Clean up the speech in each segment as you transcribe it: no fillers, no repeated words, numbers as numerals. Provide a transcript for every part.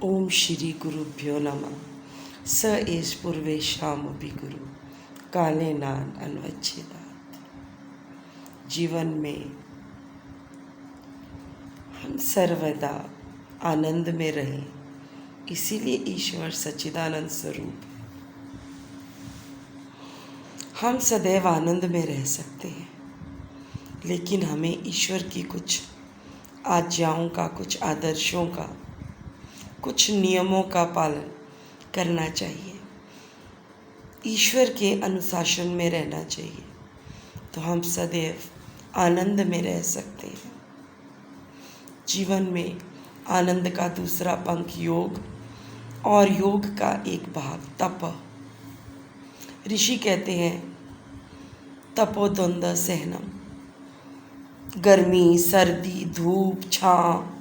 ओम श्री गुरुभ्यो नमः। स एष पूर्वेशामपि गुरु काले नान अन्वच्छेदात्। जीवन में हम सर्वदा आनंद में रहें, इसीलिए ईश्वर सच्चिदानंद स्वरूप है। हम सदैव आनंद में रह सकते हैं, लेकिन हमें ईश्वर की कुछ आज्ञाओं का, कुछ आदर्शों का, कुछ नियमों का पालन करना चाहिए। ईश्वर के अनुशासन में रहना चाहिए, तो हम सदैव आनंद में रह सकते हैं। जीवन में आनंद का दूसरा पंख योग, और योग का एक भाग तप। ऋषि कहते हैं तपोद्वंद सहनम। गर्मी, सर्दी, धूप, छाँव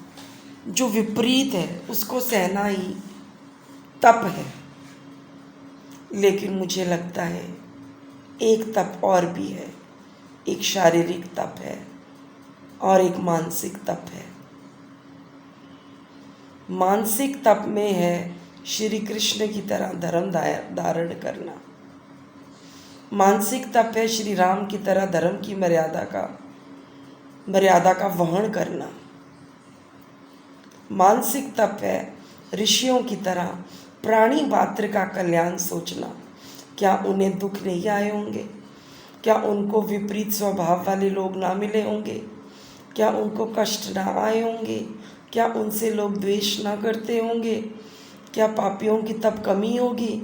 जो विपरीत है उसको सहना ही तप है। लेकिन मुझे लगता है एक तप और भी है। एक शारीरिक तप है और एक मानसिक तप है। मानसिक तप में है श्री कृष्ण की तरह धर्म धारण करना। मानसिक तप है श्री राम की तरह धर्म की मर्यादा का वहन करना। मानसिक तप है ऋषियों की तरह प्राणी मात्र का कल्याण सोचना। क्या उन्हें दुख नहीं आए होंगे? क्या उनको विपरीत स्वभाव वाले लोग ना मिले होंगे? क्या उनको कष्ट ना आए होंगे? क्या उनसे लोग द्वेष ना करते होंगे? क्या पापियों की तप कमी होगी?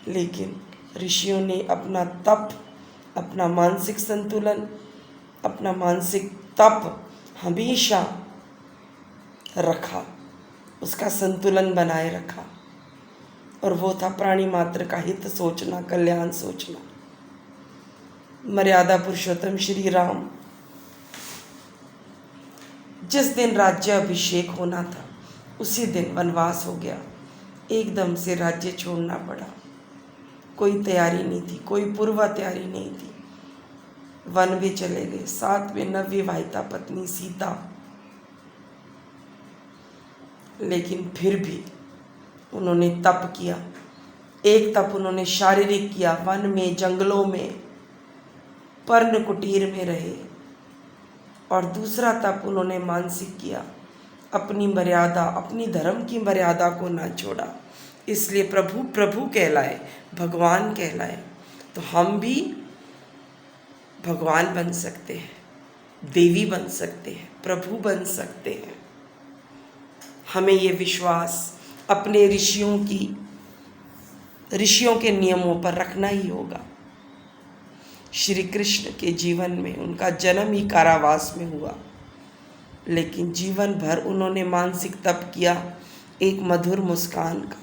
लेकिन ऋषियों ने अपना तप, अपना मानसिक संतुलन, अपना मानसिक तप हमेशा रखा, उसका संतुलन बनाए रखा, और वो था प्राणी मात्र का हित सोचना, कल्याण सोचना। मर्यादा पुरुषोत्तम श्री राम जिस दिन राज्य अभिषेक होना था उसी दिन वनवास हो गया। एकदम से राज्य छोड़ना पड़ा। कोई तैयारी नहीं थी, कोई पूर्व तैयारी नहीं थी। वन भी चले गए, साथ में नवविवाहिता पत्नी सीता। लेकिन फिर भी उन्होंने तप किया। एक तप उन्होंने शारीरिक किया, वन में, जंगलों में, पर्ण कुटीर में रहे। और दूसरा तप उन्होंने मानसिक किया, अपनी मर्यादा, अपनी धर्म की मर्यादा को ना छोड़ा। इसलिए प्रभु प्रभु कहलाए, भगवान कहलाए। तो हम भी भगवान बन सकते हैं, देवी बन सकते हैं, प्रभु बन सकते हैं। हमें ये विश्वास अपने ऋषियों के नियमों पर रखना ही होगा। श्री कृष्ण के जीवन में उनका जन्म ही कारावास में हुआ, लेकिन जीवन भर उन्होंने मानसिक तप किया एक मधुर मुस्कान का।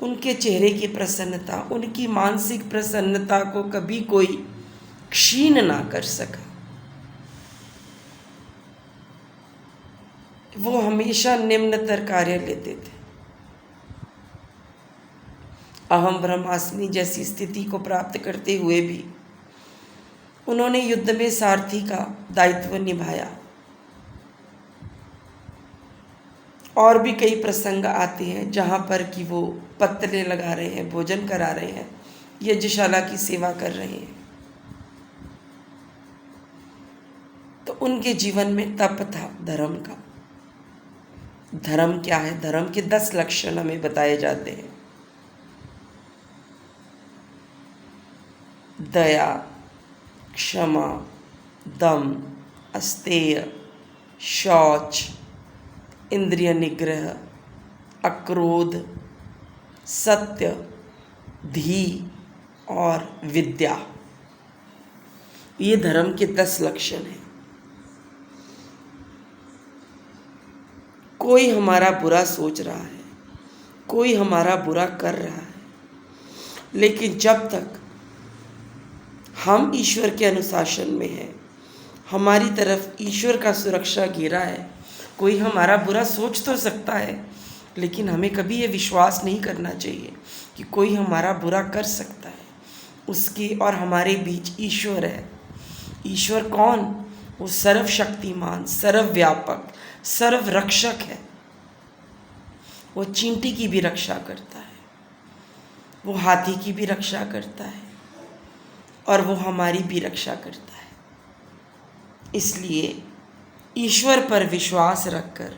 उनके चेहरे की प्रसन्नता, उनकी मानसिक प्रसन्नता को कभी कोई क्षीण ना कर सका। वो हमेशा निम्नतर कार्य लेते थे। अहम ब्रह्मास्मि जैसी स्थिति को प्राप्त करते हुए भी उन्होंने युद्ध में सारथी का दायित्व निभाया। और भी कई प्रसंग आते हैं जहाँ पर कि वो पत्तले लगा रहे हैं, भोजन करा रहे हैं, यज्ञशाला की सेवा कर रहे हैं। तो उनके जीवन में तप था धर्म का। धर्म क्या है? धर्म के 10 लक्षण हमें बताए जाते हैं। दया, क्षमा, दम, अस्तेय, शौच, इंद्रिय निग्रह, अक्रोध, सत्य, धी और विद्या। ये धर्म के 10 लक्षण हैं। कोई हमारा बुरा सोच रहा है, कोई हमारा बुरा कर रहा है, लेकिन जब तक हम ईश्वर के अनुशासन में हैं, हमारी तरफ ईश्वर का सुरक्षा घेरा है, कोई हमारा बुरा सोच तो सकता है, लेकिन हमें कभी ये विश्वास नहीं करना चाहिए कि कोई हमारा बुरा कर सकता है। उसके और हमारे बीच ईश्वर है। ईश्वर कौन? वो सर्वशक्तिमान, सर्वव्यापक, सर्वरक्षक है। वो चींटी की भी रक्षा करता है, वो हाथी की भी रक्षा करता है और वो हमारी भी रक्षा करता है। इसलिए ईश्वर पर विश्वास रखकर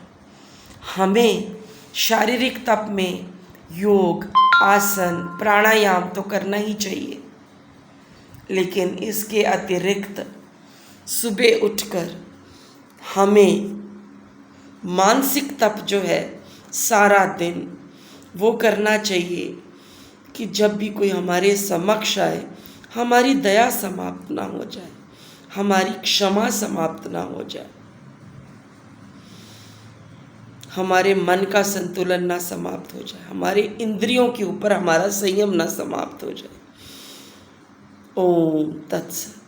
हमें शारीरिक तप में योग, आसन, प्राणायाम तो करना ही चाहिए, लेकिन इसके अतिरिक्त सुबह उठकर हमें मानसिक तप जो है सारा दिन वो करना चाहिए कि जब भी कोई हमारे समक्ष आए हमारी दया समाप्त ना हो जाए, हमारी क्षमा समाप्त ना हो जाए, हमारे मन का संतुलन ना समाप्त हो जाए, हमारे इंद्रियों के ऊपर हमारा संयम ना समाप्त हो जाए। ओम तत्सत।